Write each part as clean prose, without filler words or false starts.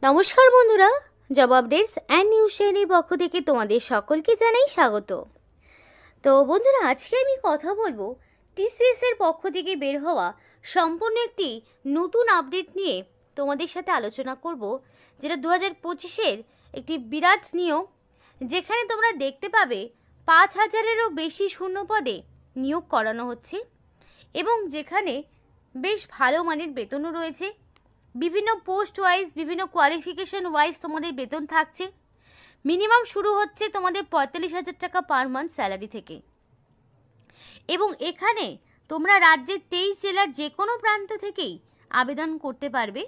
নমস্কার বন্ধুরা, job updates and news চ্যানেলের পক্ষ থেকে তোমাদের সকলকে জানাই স্বাগত। তো বন্ধুরা, আজকে আমি কথা বলবো টিসিএস এর পক্ষ থেকে বের হওয়া সম্পূর্ণ একটি নতুন আপডেট নিয়ে তোমাদের সাথে আলোচনা করব, যেটা 2025-এর একটি বিরাট নিয়োগ, যেখানে তোমরা দেখতে পাবে 5000-এরও বেশি শূন্য পদে নিয়োগ করানো হচ্ছে এবং যেখানে বেশ ভালো মানের বেতনও রয়েছে। বিভিন্ন পোস্ট ওয়াইজ, বিভিন্ন কোয়ালিফিকেশন ওয়াইজ তোমাদের বেতন থাকছে। মিনিমাম শুরু হচ্ছে তোমাদের 45,000 টাকা পার মান্থ স্যালারি থেকে এবং এখানে তোমরা রাজ্যের 23 জেলার যে কোনো প্রান্ত থেকেই আবেদন করতে পারবে।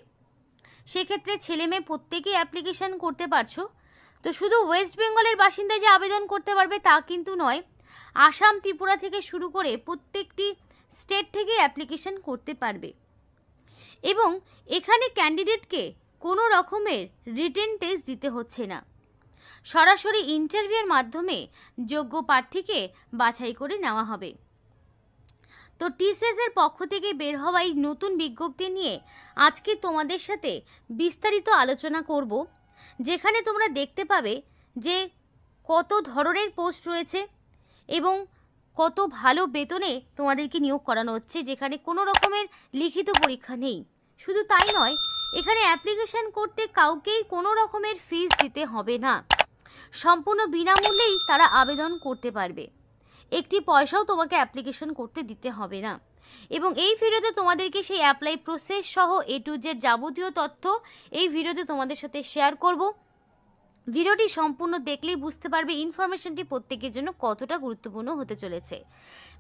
সেক্ষেত্রে ছেলে মেয়ে প্রত্যেকেই অ্যাপ্লিকেশন করতে পারছো। তো শুধু ওয়েস্ট বেঙ্গলের বাসিন্দা যে আবেদন করতে পারবে তা কিন্তু নয়, আসাম, ত্রিপুরা থেকে শুরু করে প্রত্যেকটি স্টেট থেকে অ্যাপ্লিকেশন করতে পারবে এবং এখানে ক্যান্ডিডেটকে কোনো রকমের রিটেন টেস্ট দিতে হচ্ছে না, সরাসরি ইন্টারভিউয়ের মাধ্যমে যোগ্য প্রার্থীকে বাছাই করে নেওয়া হবে। তো টিসিএস এর পক্ষ থেকে বের হওয়া এই নতুন বিজ্ঞপ্তি নিয়ে আজকে তোমাদের সাথে বিস্তারিত আলোচনা করব, যেখানে তোমরা দেখতে পাবে যে কত ধরনের পোস্ট রয়েছে এবং কত ভালো বেতনে তোমাদেরকে নিয়োগ করানো হচ্ছে, যেখানে কোনো রকমের লিখিত পরীক্ষা নেই। শুধু তাই নয়, এখানে অ্যাপ্লিকেশন করতে কাউকেই কোনো রকমের ফিস দিতে হবে না, সম্পূর্ণ বিনামূল্যেই তারা আবেদন করতে পারবে। একটি পয়সাও তোমাকে অ্যাপ্লিকেশন করতে দিতে হবে না এবং এই ভিডিওতে তোমাদেরকে সেই অ্যাপ্লাই প্রসেস সহ A to Z যাবতীয় তথ্য এই ভিডিওতে তোমাদের সাথে শেয়ার করব। ভিডিওটি সম্পূর্ণ দেখলেই বুঝতে পারবে ইনফরমেশনটি প্রত্যেকের জন্য কতটা গুরুত্বপূর্ণ হতে চলেছে।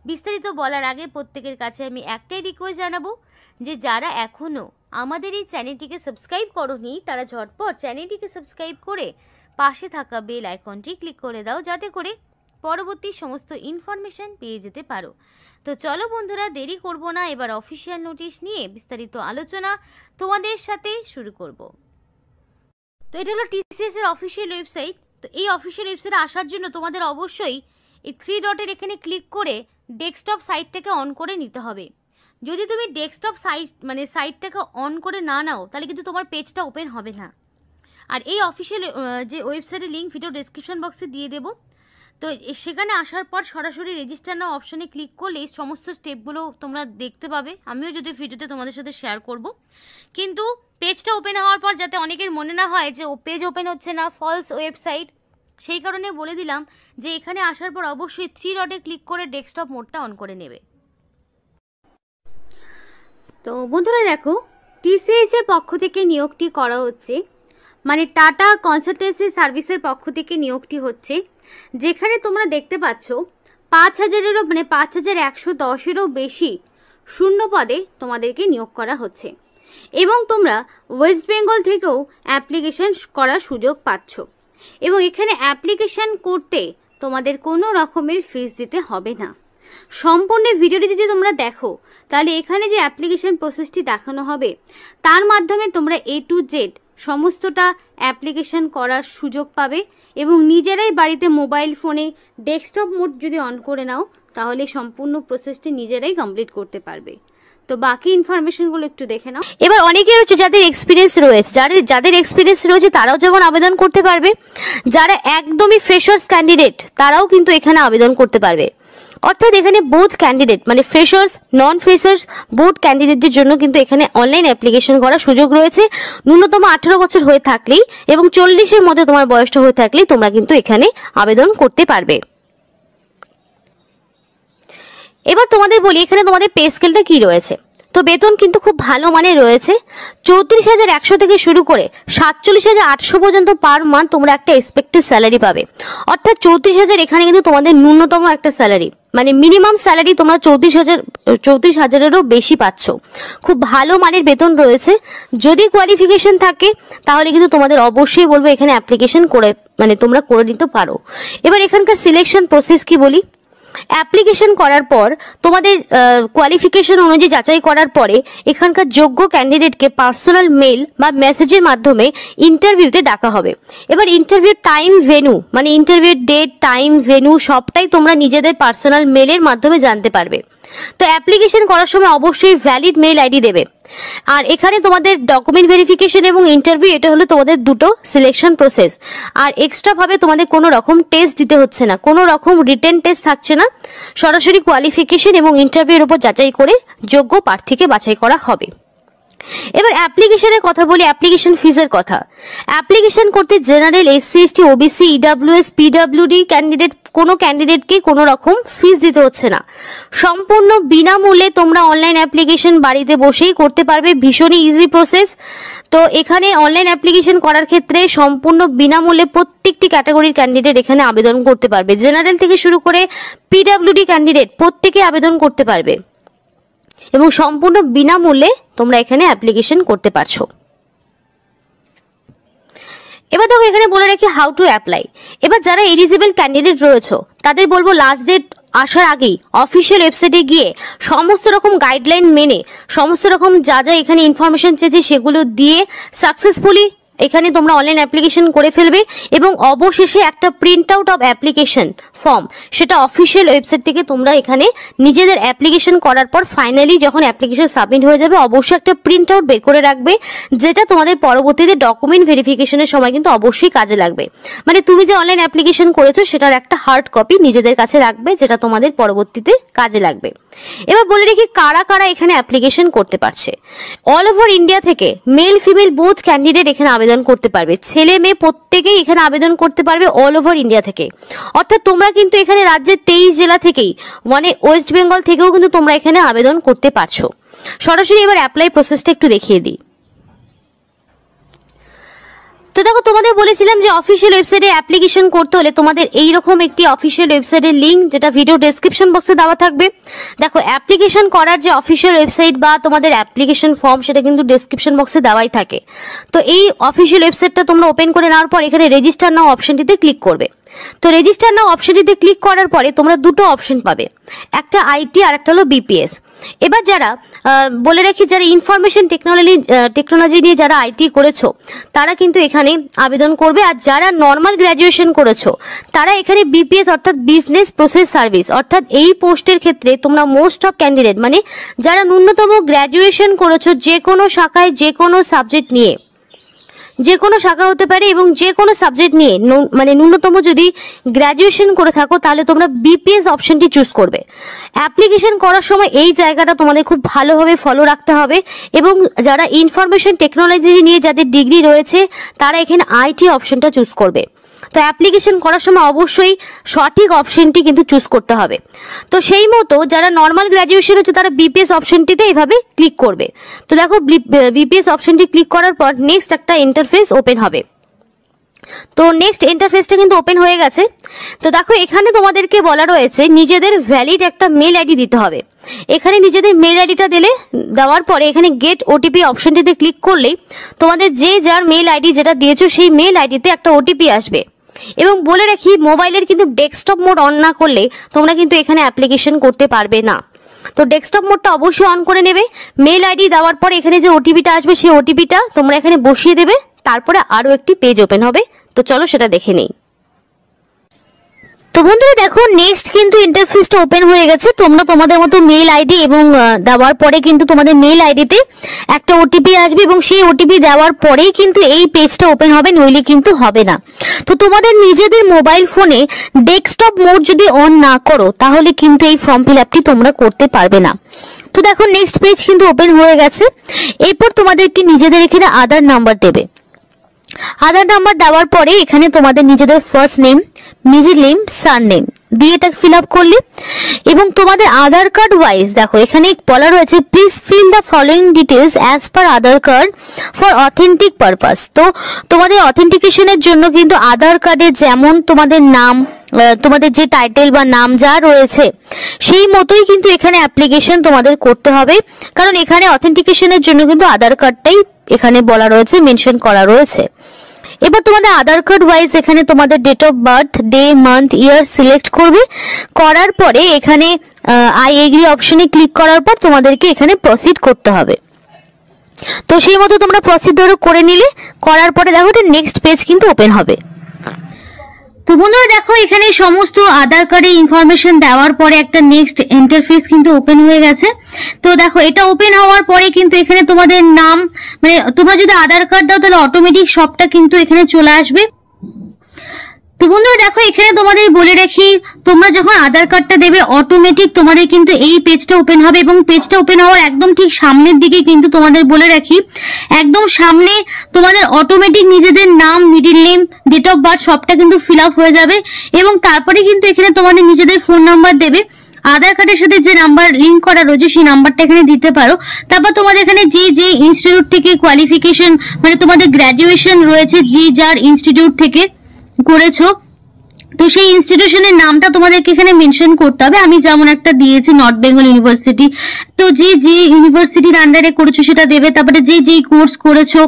বিস্তারিত বলার আগে প্রত্যেকের কাছে আমি একটাই রিকোয়েস্ট জানাবো যে যারা এখনও আমাদের এই চ্যানেলটিকে সাবস্ক্রাইব করোনি তারা ঝটপট চ্যানেলটিকে সাবস্ক্রাইব করে পাশে থাকা বেল আইকনটি ক্লিক করে দাও, যাতে করে পরবর্তী সমস্ত ইনফরমেশন পেয়ে যেতে পারো। তো চলো বন্ধুরা, দেরি করব না, এবার অফিসিয়াল নোটিশ নিয়ে বিস্তারিত আলোচনা তোমাদের সাথে শুরু করব। তো এটা হলো টিসিএস এর অফিসিয়াল ওয়েবসাইট। তো এই অফিসিয়াল ওয়েবসাইটে আসার জন্য তোমাদের অবশ্যই এই 3 ডটের এখানে ক্লিক করে ডেস্কটপ সাইটটাকে অন করে নিতে হবে। যদি তুমি ডেস্কটপ সাইটটাকে অন করে না নাও তাহলে কিন্তু তোমার পেজটা ওপেন হবে না। আর এই অফিসিয়াল যে ওয়েবসাইটের লিঙ্ক ভিডিও ডেসক্রিপশন বক্সে দিয়ে দেবো। তো সেখানে আসার পর সরাসরি রেজিস্টার নাও অপশনে ক্লিক করলে এই সমস্ত স্টেপগুলো তোমরা দেখতে পাবে। আমিও যদি ভিডিওতে তোমাদের সাথে শেয়ার করব, কিন্তু পেজটা ওপেন হওয়ার পর যাতে অনেকের মনে না হয় যে পেজ ওপেন হচ্ছে না, ফলস ওয়েবসাইট, সেই কারণে বলে দিলাম যে এখানে আসার পর অবশ্যই 3 ডটে ক্লিক করে ডেস্কটপ মোডটা অন করে নেবে। তো বন্ধুরা দেখো, টিসিএস এর পক্ষ থেকে নিয়োগটি করা হচ্ছে, মানে টাটা কনসালটেন্সি সার্ভিসের পক্ষ থেকে নিয়োগটি হচ্ছে, যেখানে তোমরা দেখতে পাচ্ছ 5000-এরও 5110-এরও বেশি শূন্য পদে তোমাদেরকে নিয়োগ করা হচ্ছে এবং তোমরা ওয়েস্ট বেঙ্গল থেকেও অ্যাপ্লিকেশন করার সুযোগ পাচ্ছ এবং এখানে অ্যাপ্লিকেশন করতে তোমাদের কোনো রকমের ফিস দিতে হবে না। সম্পূর্ণ ভিডিওটি যদি তোমরা দেখো তাহলে এখানে যে অ্যাপ্লিকেশন প্রসেসটি দেখানো হবে তার মাধ্যমে তোমরা A to Z সমস্তটা অ্যাপ্লিকেশন করার সুযোগ পাবে এবং নিজেরাই বাড়িতে মোবাইল ফোনে ডেস্কটপ মোড যদি অন করে নাও তাহলে সম্পূর্ণ প্রসেসটি নিজেরাই কমপ্লিট করতে পারবে। তো বাকি ইনফরমেশনগুলো একটু দেখে নাও। এবার অনেকেই হচ্ছে যাদের এক্সপিরিয়েন্স রয়েছে, যাদের এক্সপিরিয়েন্স রয়েছে তারাও যেমন আবেদন করতে পারবে, যারা একদমই ফ্রেশার্স ক্যান্ডিডেট তারাও কিন্তু এখানে আবেদন করতে পারবে। অর্থাৎ এখানে বোথ ক্যান্ডিডেট মানে ফ্রেশার্স, নন ফ্রেশার্স বোথ ক্যান্ডিডেটদের জন্য কিন্তু এখানে অনলাইন অ্যাপ্লিকেশন করার সুযোগ রয়েছে। ন্যূনতম 18 বছর হয়ে থাকলেই এবং 40-এর মধ্যে তোমার বয়সটা হয়ে থাকলেই তোমরা কিন্তু এখানে আবেদন করতে পারবে। এবার তোমাদের বলি এখানে তোমাদের পে স্কেলটা কি রয়েছে। তো বেতন কিন্তু খুব ভালো মানের রয়েছে, 34,100 থেকে শুরু করে 47,800 পর্যন্ত পার মান্থ তোমরা একটা এক্সপেক্টেড স্যালারি পাবে। অর্থাৎ 34,000 এখানে কিন্তু তোমাদের ন্যূনতম একটা স্যালারি, মানে মিনিমাম স্যালারি তোমরা 34,000-এরও বেশি পাচ্ছ। খুব ভালো মানের বেতন রয়েছে। যদি কোয়ালিফিকেশন থাকে তাহলে কিন্তু তোমাদের অবশ্যই বলবো এখানে অ্যাপ্লিকেশন করে তোমরা করে নিতে পারো। এবার এখানকার সিলেকশন প্রসেস কি বলি। অ্যাপ্লিকেশন করার পর তোমাদের কোয়ালিফিকেশন অনুযায়ী যাচাই করার পরে এখানকার যোগ্য ক্যান্ডিডেটকে পার্সোনাল মেল বা মেসেজের মাধ্যমে ইন্টারভিউতে ডাকা হবে। এবার interview time, venue interview date, time, venue সবটাই তোমরা নিজেদের পার্সোনাল মেলের মাধ্যমে জানতে পারবে। তো অ্যাপ্লিকেশন করার সময় অবশ্যই ভ্যালিড মেল আইডি দেবে। আর এখানে তোমাদের ডকুমেন্ট ভেরিফিকেশন এবং ইন্টারভিউ, এটা হলো তোমাদের দুটো সিলেকশন প্রসেস। আর এক্সট্রা ভাবে তোমাদের কোনো রকম টেস্ট দিতে হচ্ছে না, কোনো রকম রিটেন টেস্ট থাকছে না, সরাসরি কোয়ালিফিকেশন এবং ইন্টারভিউর উপর যাচাই করে যোগ্য প্রার্থীকে বাছাই করা হবে। এবার অ্যাপ্লিকেশনের কথা বলি, অ্যাপ্লিকেশন ফিজের কথা। অ্যাপ্লিকেশন করতে general, SC ST, OBC, EWS, PWD candidate, কোনো ক্যান্ডিডেটকে কোনো রকম ফিস দিতে হচ্ছে না। সম্পূর্ণ বিনামূল্যে তোমরা অনলাইন অ্যাপ্লিকেশন বাড়িতে বসেই করতে পারবে, ভীষণই ইজি প্রসেস। তো এখানে অনলাইন অ্যাপ্লিকেশন করার ক্ষেত্রে সম্পূর্ণ বিনামূল্যে প্রত্যেকটি ক্যাটাগরির ক্যান্ডিডেট এখানে আবেদন করতে পারবে। জেনারেল থেকে শুরু করে পিডাব্লিউডি ক্যান্ডিডেট প্রত্যেকে আবেদন করতে পারবে এবং সম্পূর্ণ বিনামূল্যে তোমরা এখানে অ্যাপ্লিকেশন করতে পারছো। এবার দেখো এখানে বলে রাখি হাউ টু অ্যাপ্লাই। এবার যারা এলিজিবল ক্যান্ডিডেট রয়েছে তাদের বলবো লাস্ট ডেট আসার আগেই অফিসিয়াল ওয়েবসাইটে গিয়ে সমস্ত রকম গাইডলাইন মেনে, সমস্ত রকম যা যা এখানে ইনফরমেশন চেয়েছে সেগুলো দিয়ে সাকসেসফুলি এখানে তোমরা অনলাইন অ্যাপ্লিকেশন করে ফেলবে এবং অবশেষে একটা print out of application form, সেটা অফিসিয়াল ওয়েবসাইট থেকে তোমরা এখানে নিজেদের অ্যাপ্লিকেশন করার পর ফাইনালি যখন অ্যাপ্লিকেশন সাবমিট হয়ে যাবে অবশ্যই একটা প্রিন্ট আউট বের করে রাখবে, যেটা তোমাদের পরবর্তীতে ডকুমেন্ট ভেরিফিকেশনের সময় কিন্তু অবশ্যই কাজে লাগবে। মানে তুমি যে অনলাইন অ্যাপ্লিকেশন করেছো সেটার একটা হার্ড কপি নিজেদের কাছে রাখবে, যেটা তোমাদের পরবর্তীতে কাজে লাগবে। এবার বলে রেখি কারা কারা এখানে অ্যাপ্লিকেশন করতে পারছে। অল ওভার ইন্ডিয়া থেকে মেল ফিমেল বোথ ক্যান্ডিডেট এখানে আবেদন করতে পারবে, ছেলে মেয়ে প্রত্যেকেই এখানে আবেদন করতে পারবে অল ওভার ইন্ডিয়া থেকে। অর্থাৎ তোমরা কিন্তু এখানে রাজ্যের 23 জেলা থেকেই, মানে ওয়েস্ট বেঙ্গল থেকেও কিন্তু তোমরা এখানে আবেদন করতে পারছো। সরাসরি এবার অ্যাপ্লাই প্রসেসটা একটু দেখিয়ে দিই। তো দেখো তোমাদের বলেছিলাম যে অফিসিয়াল ওয়েবসাইটে অ্যাপ্লিকেশন করতে হলে তোমাদের এইরকম একটি অফিসিয়াল ওয়েবসাইটের লিঙ্ক, যেটা ভিডিও ডেসক্রিপশন বক্সে দেওয়া থাকবে। দেখো অ্যাপ্লিকেশন করার যে অফিসিয়াল ওয়েবসাইট বা তোমাদের অ্যাপ্লিকেশন ফর্ম সেটা কিন্তু ডেসক্রিপশন বক্সে দেওয়াই থাকে। তো এই অফিসিয়াল ওয়েবসাইটটা তোমরা ওপেন করে নেওয়ার পর এখানে রেজিস্টার নাও অপশনটিতে ক্লিক করবে। তো রেজিস্টার নাও অপশনটিতে ক্লিক করার পরে তোমরা দুটো অপশন পাবে, একটা আইটি আর একটা হলো বিপিএস। এবার যারা বলে রাখি যারা ইনফরমেশন টেকনোলজি নিয়ে যারা আইটি করেছো তারা কিন্তু এখানে আবেদন করবে, আর যারা নর্মাল গ্র্যাজুয়েশন করেছো তারা এখানে বিপিএস অর্থাৎ বিজনেস প্রসেস সার্ভিস, অর্থাৎ এই পোস্টের ক্ষেত্রে তোমরা মোস্ট অফ ক্যান্ডিডেট মানে যারা ন্যূনতম গ্র্যাজুয়েশন করেছো যে কোনো শাখায় যে কোনো সাবজেক্ট নিয়ে, যে কোনো শাখা হতে পারে এবং যে কোনো সাবজেক্ট নিয়ে মানে ন্যূনতম যদি গ্র্যাজুয়েশন করে থাকো তাহলে তোমরা বিপিএস অপশনটি চুজ করবে। অ্যাপ্লিকেশন করার সময় এই জায়গাটা তোমাদের খুব ভালোভাবে ফলো রাখতে হবে এবং যারা ইনফরমেশন টেকনোলজি নিয়ে যাদের ডিগ্রি রয়েছে তারা এখানে আইটি অপশনটা চুজ করবে। তো অ্যাপ্লিকেশন করার সময় অবশ্যই সঠিক অপশনটি কিন্তু চুজ করতে হবে। তো সেই মতো যারা নর্মাল গ্র্যাজুয়েশন হচ্ছে তারা বিপিএস অপশনটিতে এইভাবে ক্লিক করবে। তো দেখো বিপিএস অপশনটি ক্লিক করার পর নেক্সট একটা ইন্টারফেস ওপেন হবে। তো নেক্সট ইন্টারফেসটা কিন্তু ওপেন হয়ে গেছে। তো দেখো এখানে তোমাদেরকে বলা রয়েছে নিজেদের ভ্যালিড একটা মেল আইডি দিতে হবে। এখানে নিজেদের মেল আইডিটা দেওয়ার পরে এখানে গেট ওটিপি অপশনটিতে ক্লিক করলেই তোমাদের যে যার মেল আইডি যেটা দিয়েছো সেই মেল আইডিতে একটা ওটিপি আসবে। এবং বলে রাখি মোবাইলের কিন্তু ডেস্কটপ মোড অন না করলে তোমরা কিন্তু এখানে অ্যাপ্লিকেশন করতে পারবে না। তো ডেস্কটপ মোডটা অবশ্যই অন করে নেবে। মেল আইডি দেওয়ার পর এখানে যে ওটিপিটা আসবে সেই ওটিপিটা তোমরা এখানে বসিয়ে দেবে, তারপরে আরও একটি পেজ ওপেন হবে। তো চলো সেটা দেখে নেই। তো বন্ধুরা দেখো নেক্সট কিন্তু ইন্টারফেসটা ওপেন হয়ে গেছে। তোমরা তোমাদের মতো মেল আইডি এবং দেওয়ার পরে কিন্তু তোমাদের মেল আইডিতে একটা ওটিপি আসবে এবং সেই ওটিপি দেওয়ার পরেই কিন্তু এই পেজটা ওপেন হবে, নইলে কিন্তু হবে না। তো তোমাদের নিজেদের মোবাইল ফোনে ডেস্কটপ মোড যদি অন না করো তাহলে কিন্তু এই ফর্ম ফিল আপটি তোমরা করতে পারবে না। তো দেখো নেক্সট পেজ কিন্তু ওপেন হয়ে গেছে। এরপর তোমাদেরকে নিজেদের এখানে আধার নাম্বার দেবে। আধার নাম্বার দেওয়ার পরে এখানে তোমাদের নিজেদের first name, middle name, surname দিয়ে এটা ফিল আপ করলে এবং তোমাদের আধার কার্ড ওয়াইজ দেখো এখানে বলা রয়েছে please fill the following details as per Aadhaar card for authentic purpose. তো তোমাদের অথেন্টিকেশনের জন্য কিন্তু আধার কার্ডে যেমন তোমাদের নাম, তোমাদের যে টাইটেল বা নাম যা রয়েছে সেই মতোই কিন্তু এখানে অ্যাপ্লিকেশন তোমাদের করতে হবে, কারণ এখানে অথেন্টিকেশনের জন্য কিন্তু আধার কার্ডটাই এখানে বলা রয়েছে, মেনশন করা রয়েছে। এবার তোমাদের আধার কার্ড ওয়াইজ এখানে তোমাদের date of birth, day, month, year select করবে। করার পরে এখানে আই এগ্রি অপশনে ক্লিক করার পর তোমাদেরকে এখানে প্রসিড করতে হবে। তো সেই মতো তোমরা প্রসিড করে নিলে, করার পরে দেখো এটা নেক্সট পেজ কিন্তু ওপেন হবে। তো বন্ধুরা দেখো এখানে সমস্ত আধার কার্ডের ইনফরমেশন দেওয়ার পরে একটা নেক্সট ইন্টারফেস কিন্তু ওপেন হয়ে গেছে। তো দেখো এটা ওপেন হওয়ার পরে কিন্তু এখানে তোমাদের নাম, মানে তোমরা যদি আধার কার্ড দাও তাহলে অটোমেটিক সবটা কিন্তু এখানে চলে আসবে। তো বন্ধুরা দেখো এখানে তোমাদের বলে রাখি, তোমরা যখন আধার কার্ডটা দেবে অটোমেটিক তোমাদের কিন্তু এই পেজটা ওপেন হবে, এবং পেজটা ওপেন হওয়ার একদম ঠিক সামনের দিকে কিন্তু তোমাদের বলে রাখি, একদম সামনে তোমাদের অটোমেটিক নিজেদের নাম, middle name, date of birth সবটা কিন্তু ফিল আপ হয়ে যাবে। এবং তারপরে কিন্তু এখানে তোমাদের নিজেদের ফোন নাম্বার দেবে, আধার কার্ডের সাথে যে নাম্বার লিঙ্ক করা রয়েছে সেই নাম্বারটা এখানে দিতে পারো। তারপর তোমাদের এখানে যে ইনস্টিটিউট থেকে কোয়ালিফিকেশন, মানে তোমাদের গ্র্যাজুয়েশন রয়েছে, যে যার ইনস্টিটিউট থেকে করেছো, তো সেই ইনস্টিটিউশনের নামটা তোমাদেরকে এখানে মেনশন করতে হবে। আমি যেমন একটা দিয়েছি নর্থ বেঙ্গল ইউনিভার্সিটি, তো যে ইউনিভার্সিটির আন্ডারে করেছো সেটা দেবে। তারপরে যে কোর্স করেছো,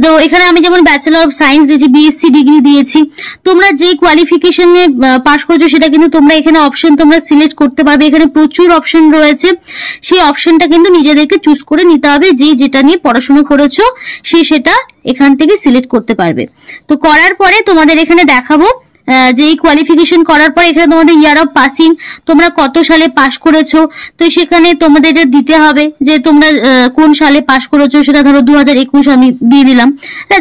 তো এখানে আমি যেমন ব্যাচেলর অফ সায়েন্স দিয়েছি, বিএসসি ডিগ্রি দিয়েছি। তোমরা যে কোয়ালিফিকেশনে পাস করেছো সেটা কিন্তু তোমরা এখানে অপশন তোমরা সিলেক্ট করতে পারবে। এখানে প্রচুর অপশন রয়েছে, সেই অপশনটা কিন্তু নিজেদেরকে চুজ করে নিতে হবে। যেটা নিয়ে পড়াশোনা করেছো সেটা এখান থেকে সিলেক্ট করতে পারবে। তো করার পরে তোমাদের এখানে দেখাবো যে এই কোয়ালিফিকেশন করার পর এখানে তোমাদের ইয়ার অফ পাসিং, তোমরা কত সালে পাস করেছো, তো সেখানে তোমাদের এটা দিতে হবে যে তোমরা কোন সালে পাস করেছো। সেটা ধরো 2021 আমি দিয়ে দিলাম,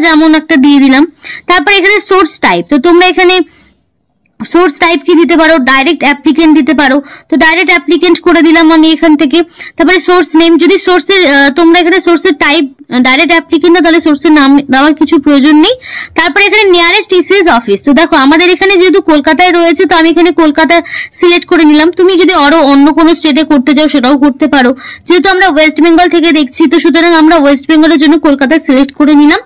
যেমন একটা দিয়ে দিলাম। তারপর এখানে সোর্স টাইপ, তো তোমরা এখানে সোর্স টাইপ কি দিতে পারো, ডাইরেক্ট অ্যাপ্লিকেন্ট দিতে পারো, তো ডাইরেক্ট অ্যাপ্লিকেন্ট করে দিলাম আমি এখান থেকে। তারপরে সোর্স নেম, যদি সোর্সের তোমরা এখানে সোর্সের টাইপ ডাইরেক্ট অ্যাপ্লিকেন্ট না, তাহলে সোর্সের নাম দেওয়ার কিছু প্রয়োজন নেই। তারপরে এখানে নিয়ারেস্ট টিসিএস অফিস, তো দেখো আমাদের এখানে যেহেতু কলকাতায় রয়েছে তো আমি এখানে কলকাতা সিলেক্ট করে নিলাম। তুমি যদি আরো অন্য কোনো স্টেটে করতে চাও সেটাও করতে পারো, যেহেতু আমরা ওয়েস্ট বেঙ্গল থেকে দেখছি তো সুতরাং আমরা ওয়েস্ট বেঙ্গলের জন্য কলকাতা সিলেক্ট করে নিলাম।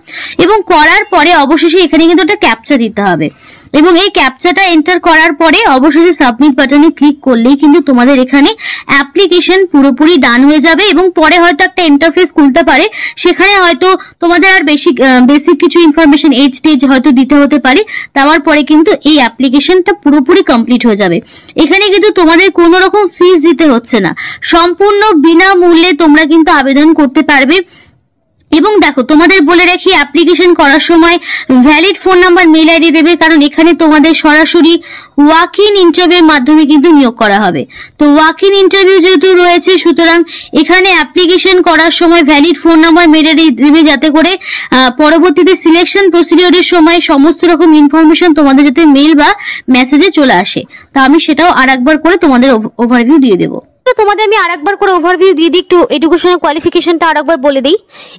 এবং করার পরে অবশেষে এখানে কিন্তু একটা ক্যাপচা দিতে হবে, এবং এই ক্যাপচাটা এন্টার করার পরে অবশেষে সাবমিট বাটনে ক্লিক করলেই কিন্তু তোমাদের এখানে অ্যাপ্লিকেশন পুরোপুরি ডান হয়ে যাবে। এবং পরে হয়তো একটা ইন্টারফেস খুলতে পারে, সেখানে হয়তো তোমাদের আর বেসিক কিছু ইনফরমেশন এজ টেজ হয়তো দিতে হতে পারে। দেওয়ার পরে কিন্তু এই অ্যাপ্লিকেশনটা পুরোপুরি কমপ্লিট হয়ে যাবে। এখানে কিন্তু তোমাদের কোনো রকম ফিস দিতে হচ্ছে না, সম্পূর্ণ বিনামূল্যে তোমরা কিন্তু আবেদন করতে পারবে। এবং দেখো তোমাদের বলে রাখি, অ্যাপ্লিকেশন করার সময় valid phone number, mail ID দেবে, কারণ এখানে তোমাদের সরাসরি ওয়াক ইন ইন্টারভিউর মাধ্যমে কিন্তু নিয়োগ করা হবে। তো ওয়াক ইন ইন্টারভিউ যেহেতু রয়েছে সুতরাং এখানে অ্যাপ্লিকেশন করার সময় valid phone number, mail ID দেবে, যাতে করে পরবর্তীতে সিলেকশন প্রসিডিওরের সময় সমস্ত রকম ইনফরমেশন তোমাদের যাতে মেল বা মেসেজে চলে আসে। তো আমি সেটাও আরেকবার করে তোমাদের ওভারভিউ দিয়ে দেবো। তোমাদের আমি আরেকবার করে ওভারভিউ দিয়ে দিই, একটু এডুকেশনাল কোয়ালিফিকেশনটা আরেকবার বলে দিই।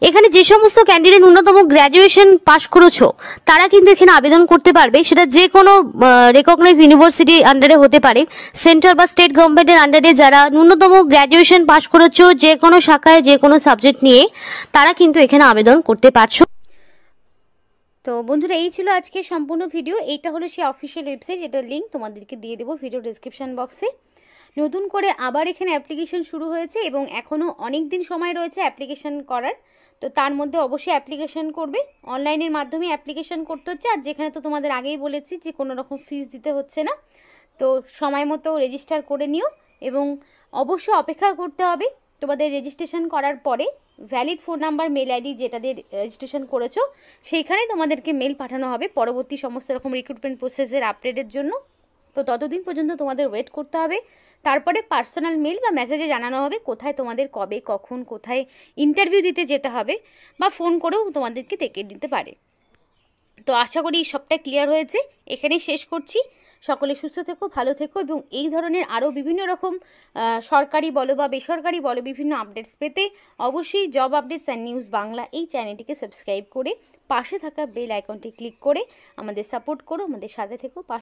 এখানে যে সমস্ত ক্যান্ডিডেট ন্যূনতম গ্র্যাজুয়েশন পাস করেছো তারা কিন্তু এখানে আবেদন করতে পারবে। সেটা যে কোনো রেকগনাইজ ইউনিভার্সিটি আন্ডারে হতে পারে, সেন্ট্রাল বা স্টেট গভর্নমেন্টের আন্ডারে যারা ন্যূনতম গ্র্যাজুয়েশন পাস করেছো যে কোনো শাখায় যে কোনো সাবজেক্ট নিয়ে, তারা কিন্তু এখানে আবেদন করতে পারছো। তো বন্ধুরা এই ছিল আজকে সম্পূর্ণ ভিডিও। এইটা হলো সেই অফিসিয়াল ওয়েবসাইট, যেটার লিঙ্ক তোমাদেরকে দিয়ে দেবো ভিডিও ডেসক্রিপশন বক্সে। নতুন করে আবার এখানে অ্যাপ্লিকেশন শুরু হয়েছে এবং এখনও অনেক দিন সময় রয়েছে অ্যাপ্লিকেশন করার। তো তার মধ্যে অবশ্যই অ্যাপ্লিকেশন করবে, অনলাইনের মাধ্যমে অ্যাপ্লিকেশন করতে হচ্ছে। আর যেখানে তো তোমাদের আগেই বলেছি যে কোনো রকম ফিস দিতে হচ্ছে না, তো সময় মতো রেজিস্টার করে নিও। এবং অবশ্যই অপেক্ষা করতে হবে তোমাদের রেজিস্ট্রেশন করার পরে valid phone number, mail ID যেটা দিয়ে রেজিস্ট্রেশন করেছো সেইখানে তোমাদেরকে মেল পাঠানো হবে পরবর্তী সমস্ত রকম রিক্রুটমেন্ট প্রসেসের আপডেটের জন্য। তো ততদিন পর্যন্ত তোমাদের ওয়েট করতে হবে। তারপরে পার্সোনাল মেল বা মেসেজে জানানো হবে কোথায় তোমাদের কবে কখন কোথায় ইন্টারভিউ দিতে যেতে হবে, বা ফোন করেও তোমাদেরকে ডেকে দিতে পারে। তো আশা করি সবটা ক্লিয়ার হয়েছে, এখানেই শেষ করছি। সকলে সুস্থ থেকো, ভালো থেকো, এবং এই ধরনের আরও বিভিন্ন রকম সরকারি বলো বা বেসরকারি বলো বিভিন্ন আপডেটস পেতে অবশ্যই job updates and news Bangla এই চ্যানেলটিকে সাবস্ক্রাইব করে পাশে থাকা বেল আইকনটি ক্লিক করে আমাদের সাপোর্ট করো, আমাদের সাথে থেকো।